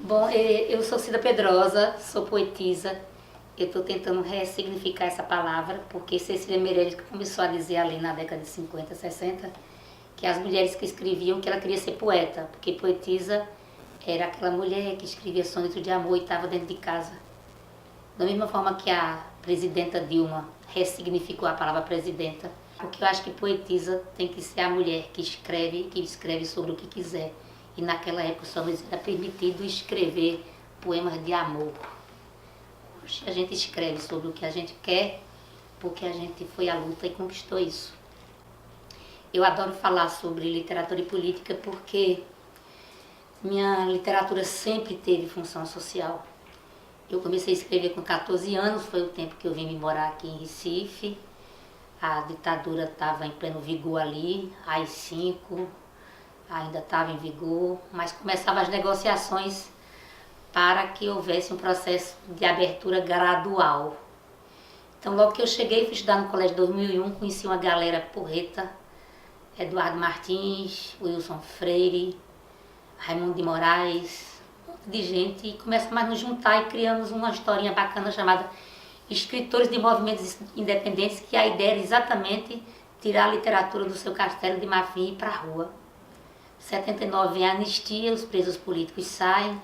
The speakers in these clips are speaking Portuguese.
Bom, eu sou Cida Pedrosa, sou poetisa. Eu estou tentando ressignificar essa palavra, porque Cecília Meirelles começou a dizer ali na década de 50, 60, que as mulheres que escreviam que ela queria ser poeta, porque poetisa era aquela mulher que escrevia sonetos de amor e estava dentro de casa. Da mesma forma que a presidenta Dilma ressignificou a palavra presidenta, porque eu acho que poetisa tem que ser a mulher que escreve sobre o que quiser. E naquela época só nos era permitido escrever poemas de amor. Hoje a gente escreve sobre o que a gente quer, porque a gente foi à luta e conquistou isso. Eu adoro falar sobre literatura e política porque minha literatura sempre teve função social. Eu comecei a escrever com 14 anos, foi o tempo que eu vim me morar aqui em Recife. A ditadura estava em pleno vigor ali, AI-5 ainda estava em vigor, mas começavam as negociações para que houvesse um processo de abertura gradual. Então, logo que eu cheguei, fui estudar no colégio 2001, conheci uma galera porreta, Eduardo Martins, Wilson Freire, Raimundo de Moraes, um monte de gente, e começamos a nos juntar e criamos uma historinha bacana chamada Escritores de Movimentos Independentes, que a ideia era exatamente tirar a literatura do seu castelo de marfim e ir para a rua. 79 vem a anistia, os presos políticos saem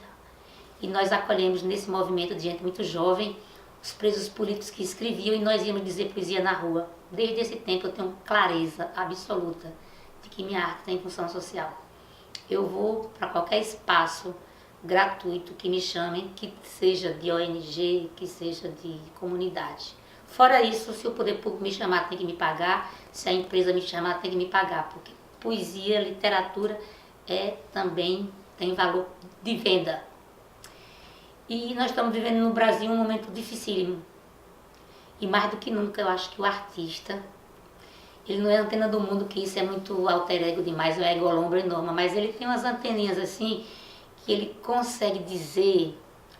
e nós acolhemos nesse movimento de gente muito jovem os presos políticos que escreviam e nós íamos dizer poesia na rua. Desde esse tempo eu tenho clareza absoluta de que minha arte tem função social. Eu vou para qualquer espaço gratuito que me chamem, que seja de ONG, que seja de comunidade. Fora isso, se o poder público me chamar, tem que me pagar, se a empresa me chamar, tem que me pagar, porque poesia, literatura também tem valor de venda. E nós estamos vivendo no Brasil um momento dificílimo. E mais do que nunca eu acho que o artista, ele não é antena do mundo, que isso é muito alter ego demais, é um egolombra enorme, mas ele tem umas anteninhas assim, que ele consegue dizer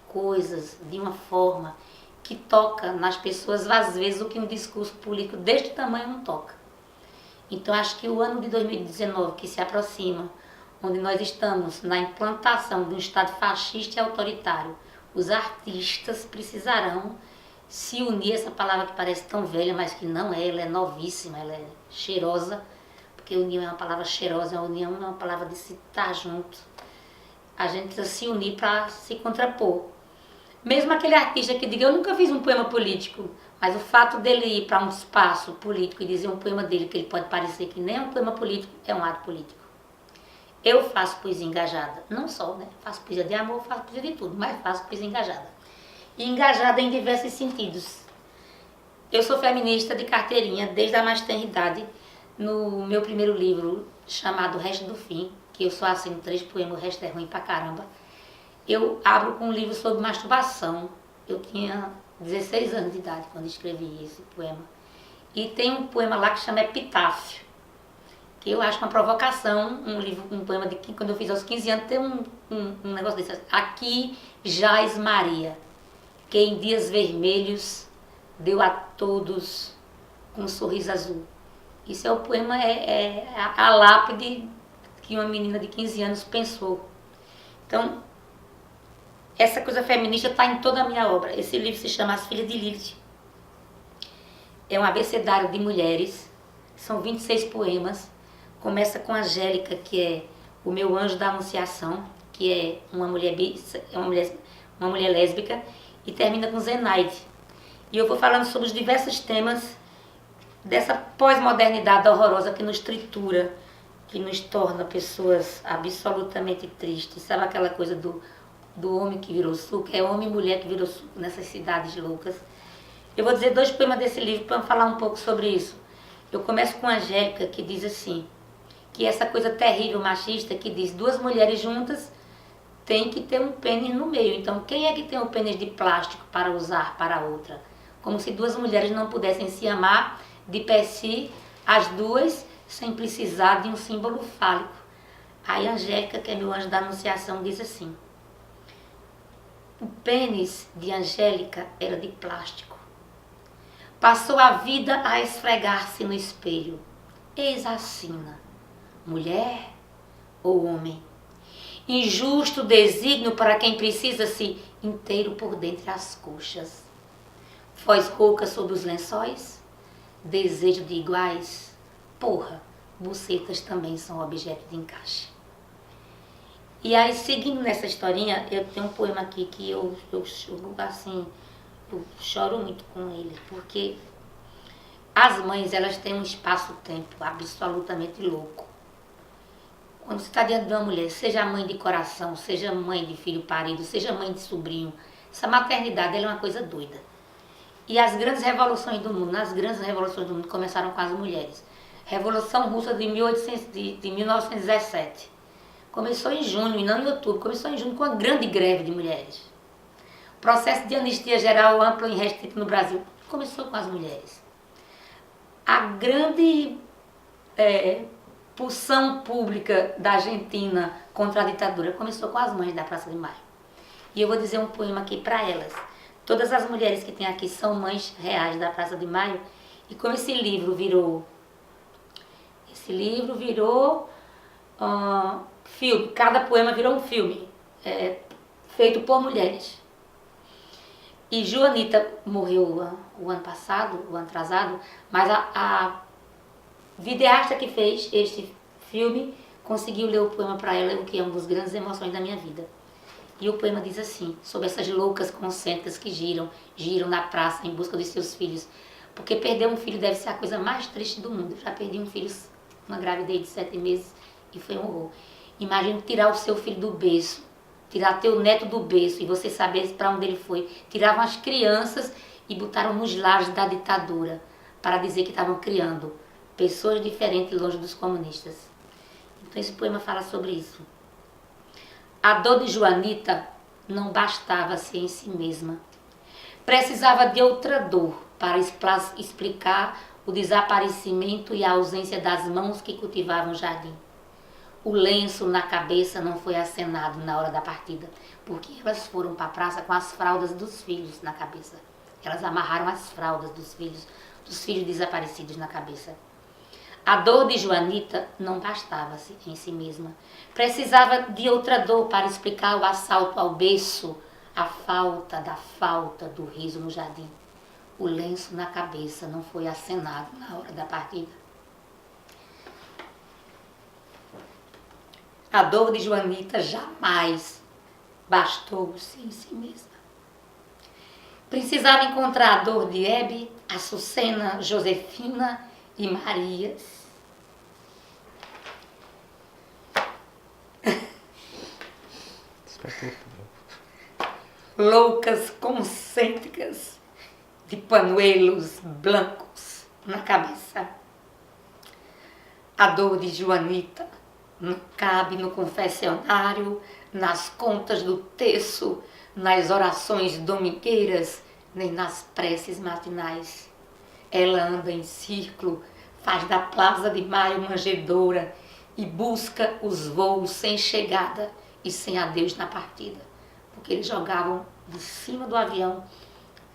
coisas de uma forma que toca nas pessoas, às vezes o que um discurso político deste tamanho não toca. Então acho que o ano de 2019 que se aproxima, onde nós estamos na implantação de um Estado fascista e autoritário, os artistas precisarão se unir, essa palavra que parece tão velha, mas que não é, ela é novíssima, ela é cheirosa, porque união é uma palavra cheirosa, a união é uma palavra de se estar junto. A gente precisa se unir para se contrapor. Mesmo aquele artista que diga, eu nunca fiz um poema político, mas o fato dele ir para um espaço político e dizer um poema dele que ele pode parecer que nem é um poema político, é um ato político. Eu faço poesia engajada, não só, né? Faço poesia de amor, faço poesia de tudo, mas faço poesia engajada. E engajada em diversos sentidos. Eu sou feminista de carteirinha desde a mais tenra idade. No meu primeiro livro, chamado O Resto do Fim, que eu só assino 3 poemas, o resto é ruim pra caramba, eu abro com um livro sobre masturbação. Eu tinha 16 anos de idade quando escrevi esse poema. E tem um poema lá que chama Epitáfio, que eu acho uma provocação, um poema de quando eu fiz aos 15 anos, tem um negócio desse. Aqui jaz Maria, que em dias vermelhos deu a todos um sorriso azul. Isso é o poema, é a lápide que uma menina de 15 anos pensou. Então, essa coisa feminista está em toda a minha obra. Esse livro se chama As Filhas de Lilith. É um abecedário de mulheres, são 26 poemas. Começa com Angélica, que é o meu anjo da anunciação, que é uma mulher lésbica, e termina com Zenaide. E eu vou falando sobre os diversos temas dessa pós-modernidade horrorosa que nos tritura, que nos torna pessoas absolutamente tristes. Sabe aquela coisa do homem que virou suco? É homem e mulher que virou suco nessas cidades loucas. Eu vou dizer 2 poemas desse livro para falar um pouco sobre isso. Eu começo com Angélica, que diz assim, que essa coisa terrível, machista, que diz 2 mulheres juntas tem que ter um pênis no meio. Então, quem é que tem o pênis de plástico para usar para a outra? Como se 2 mulheres não pudessem se amar de per si, as duas, sem precisar de um símbolo fálico. Aí Angélica, que é meu anjo da anunciação, diz assim, o pênis de Angélica era de plástico. Passou a vida a esfregar-se no espelho. Eis a sina. Mulher, ou homem. Injusto desígnio para quem precisa-se inteiro por dentre as coxas. Voz rouca sobre os lençóis, desejo de iguais. Porra, bucetas também são objeto de encaixe. E aí, seguindo nessa historinha, eu tenho um poema aqui que eu choro muito com ele, porque as mães, elas têm um espaço-tempo absolutamente louco. Quando você está diante de uma mulher, seja mãe de coração, seja mãe de filho parido, seja mãe de sobrinho, essa maternidade ela é uma coisa doida. E as grandes revoluções do mundo, nas grandes revoluções do mundo, começaram com as mulheres. Revolução Russa de 1917. Começou em junho, e não em outubro, começou em junho com uma grande greve de mulheres. O processo de anistia geral amplo e restrito no Brasil começou com as mulheres. A grande pulsão pública da Argentina contra a ditadura começou com as mães da Praça de Maio. E eu vou dizer um poema aqui para elas. Todas as mulheres que tem aqui são mães reais da Praça de Maio. E como esse livro virou filme, cada poema virou um filme, feito por mulheres. E Joanita morreu o ano passado, o ano atrasado, mas a videasta que fez este filme conseguiu ler o poema para ela, o que é uma das grandes emoções da minha vida. E o poema diz assim, sobre essas loucas concêntricas que giram na praça em busca dos seus filhos. Porque perder um filho deve ser a coisa mais triste do mundo. Eu já perdi um filho, uma gravidez de 7 meses, e foi um horror. Imagina tirar o seu filho do berço, tirar teu neto do berço e você saber para onde ele foi. Tiravam as crianças e botaram nos lares da ditadura para dizer que estavam criando pessoas diferentes longe dos comunistas. Então esse poema fala sobre isso. A dor de Joanita não bastava-se em si mesma. Precisava de outra dor para explicar o desaparecimento e a ausência das mãos que cultivavam o jardim. O lenço na cabeça não foi acenado na hora da partida, porque elas foram para a praça com as fraldas dos filhos na cabeça. Elas amarraram as fraldas dos filhos desaparecidos na cabeça. A dor de Joanita não bastava-se em si mesma. Precisava de outra dor para explicar o assalto ao berço, a falta do riso no jardim. O lenço na cabeça não foi acenado na hora da partida. A dor de Joanita jamais bastou-se em si mesma. Precisava encontrar a dor de Hebe, Açucena, Josefina e Marias. Loucas concêntricas de panuelos blancos na cabeça. A dor de Joanita não cabe no confessionário, nas contas do terço, nas orações domingueiras, nem nas preces matinais. Ela anda em círculo, faz da Praça de Maio manjedoura e busca os voos sem chegada e sem adeus na partida, porque eles jogavam de cima do avião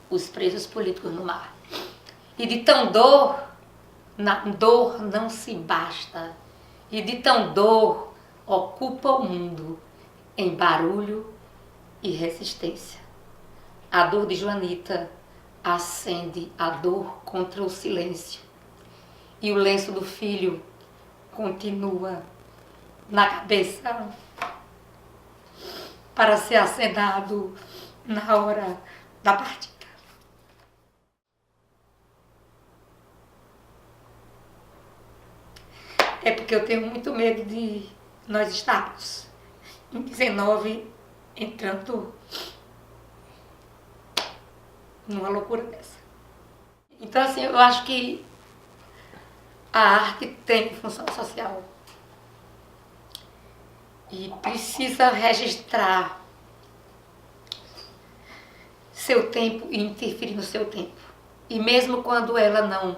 os presos políticos no mar. E de tão dor, na dor não se basta, e de tão dor ocupa o mundo em barulho e resistência. A dor de Joanita acende a dor contra o silêncio, e o lenço do filho continua na cabeça para ser acenado na hora da partida. É porque eu tenho muito medo de nós estarmos em 19 entrando numa loucura dessa. Então, assim, eu acho que a arte tem função social e precisa registrar seu tempo e interferir no seu tempo. E mesmo quando ela não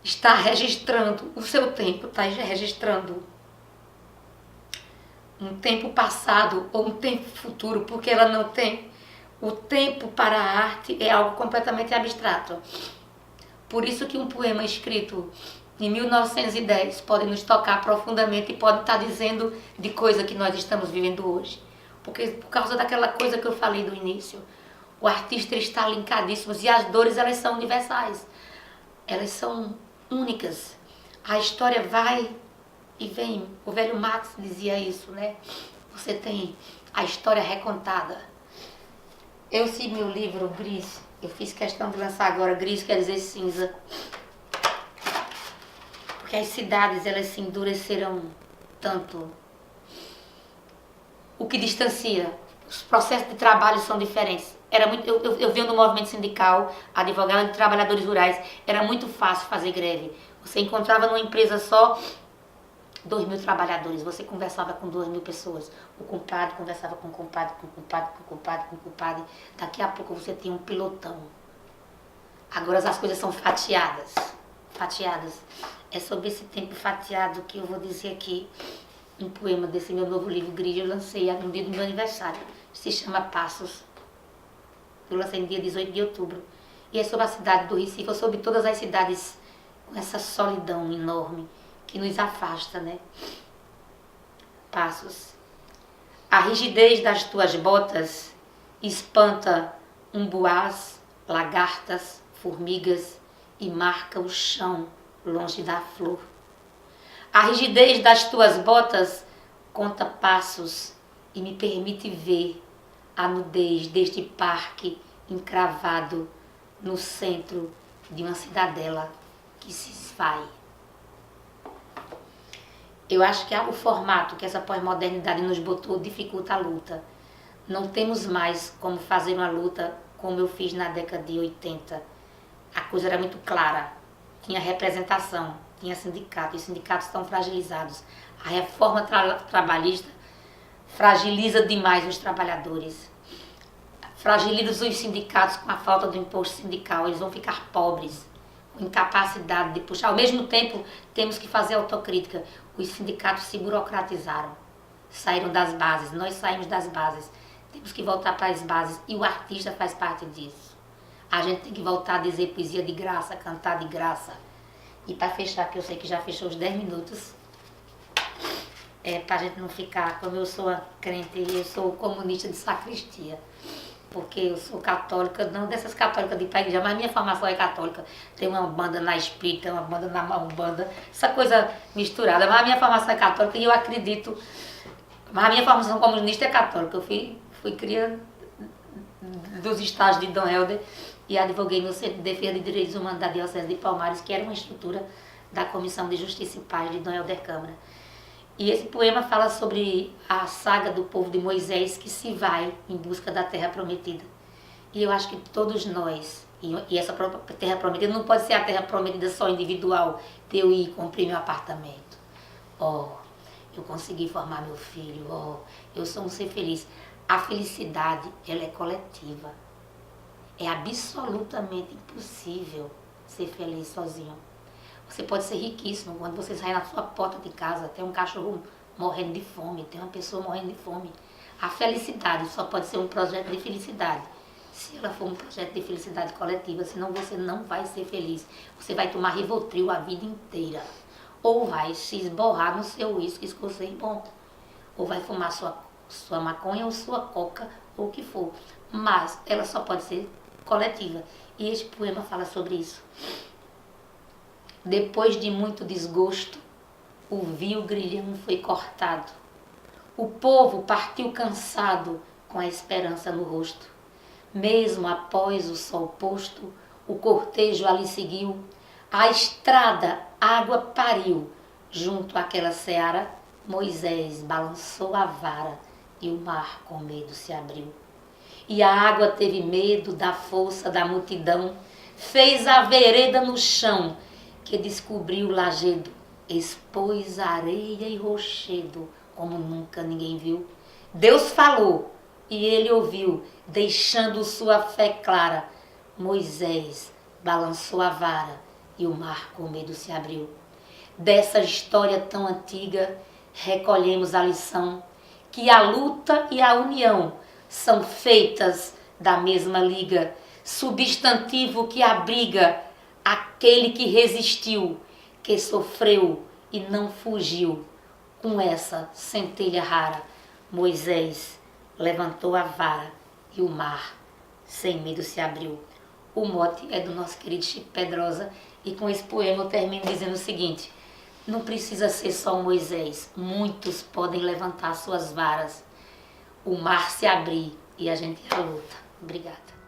está registrando o seu tempo, está registrando um tempo passado ou um tempo futuro, porque ela não tem o tempo para a arte, é algo completamente abstrato. Por isso que um poema escrito em 1910 podem nos tocar profundamente e podem estar dizendo de coisa que nós estamos vivendo hoje. Porque por causa daquela coisa que eu falei do início, o artista está linkadíssimo e as dores elas são universais, elas são únicas. A história vai e vem. O velho Marx dizia isso, né? Você tem a história recontada. Esse meu livro, Gris, eu fiz questão de lançar agora. Gris quer dizer cinza. Porque as cidades, elas se endureceram tanto. O que distancia. Os processos de trabalho são diferentes. Eu venho do movimento sindical, advogada de trabalhadores rurais. Era muito fácil fazer greve. Você encontrava numa empresa só 2.000 trabalhadores, você conversava com 2.000 pessoas. O compadre conversava com o compadre, com o compadre, com o compadre, com o compadre. Daqui a pouco você tinha um pilotão. Agora as coisas são fatiadas. Fatiadas. É sobre esse tempo fatiado que eu vou dizer aqui um poema desse meu novo livro, Gris. Eu lancei no dia do meu aniversário. Se chama Passos. Eu lancei no dia 18 de outubro. E é sobre a cidade do Recife, ou sobre todas as cidades com essa solidão enorme que nos afasta, né? Passos. A rigidez das tuas botas espanta umbuás, lagartas, formigas e marca o chão longe da flor. A rigidez das tuas botas conta passos e me permite ver a nudez deste parque encravado no centro de uma cidadela que se esvai. Eu acho que o formato que essa pós-modernidade nos botou dificulta a luta. Não temos mais como fazer uma luta como eu fiz na década de 80. A coisa era muito clara. Tinha representação, tinha sindicato. Os sindicatos estão fragilizados. A reforma trabalhista fragiliza demais os trabalhadores. Fragiliza os sindicatos com a falta do imposto sindical. Eles vão ficar pobres, com incapacidade de puxar. Ao mesmo tempo, temos que fazer autocrítica. Os sindicatos se burocratizaram, saíram das bases, nós saímos das bases. Temos que voltar para as bases e o artista faz parte disso. A gente tem que voltar a dizer poesia de graça, cantar de graça. E para fechar, que eu sei que já fechou os 10 minutos, para a gente não ficar, como eu sou crente, eu sou comunista de sacristia. Porque eu sou católica, não dessas católicas de igreja, mas minha formação é católica. Tem uma banda na espírita, uma banda na umbanda, essa coisa misturada. Mas a minha formação é católica e eu acredito. Mas a minha formação comunista é católica. Eu fui criando dos estágios de Dom Helder e advoguei no Centro de Defesa de Direitos Humanos da Diocese de Palmares, que era uma estrutura da Comissão de Justiça e Paz de Dom Helder Câmara. E esse poema fala sobre a saga do povo de Moisés que se vai em busca da terra prometida. E eu acho que todos nós, e essa terra prometida não pode ser a terra prometida só individual, de eu ir cumprir meu apartamento. Eu consegui formar meu filho, eu sou um ser feliz. A felicidade, ela é coletiva. É absolutamente impossível ser feliz sozinho. Você pode ser riquíssimo, quando você sai na sua porta de casa, tem um cachorro morrendo de fome, tem uma pessoa morrendo de fome. A felicidade só pode ser um projeto de felicidade, se ela for um projeto de felicidade coletiva, senão você não vai ser feliz. Você vai tomar Rivotril a vida inteira, ou vai se esborrar no seu uísque escocês bom, ou vai fumar sua maconha ou sua coca, ou o que for. Mas ela só pode ser coletiva. E este poema fala sobre isso. Depois de muito desgosto, o vil grilhão foi cortado. O povo partiu cansado, com a esperança no rosto. Mesmo após o sol posto, o cortejo ali seguiu. A estrada água pariu. Junto àquela seara, Moisés balançou a vara e o mar com medo se abriu. E a água teve medo da força da multidão, fez a vereda no chão, que descobriu o lajedo, expôs areia e rochedo, como nunca ninguém viu. Deus falou e ele ouviu, deixando sua fé clara. Moisés balançou a vara e o mar com medo se abriu. Dessa história tão antiga, recolhemos a lição, que a luta e a união são feitas da mesma liga, substantivo que abriga aquele que resistiu, que sofreu e não fugiu. Com essa centelha rara, Moisés levantou a vara e o mar sem medo se abriu. O mote é do nosso querido Chico Pedrosa e com esse poema eu termino dizendo o seguinte: não precisa ser só Moisés, muitos podem levantar suas varas, o mar se abrir e a gente ir à luta. Obrigada.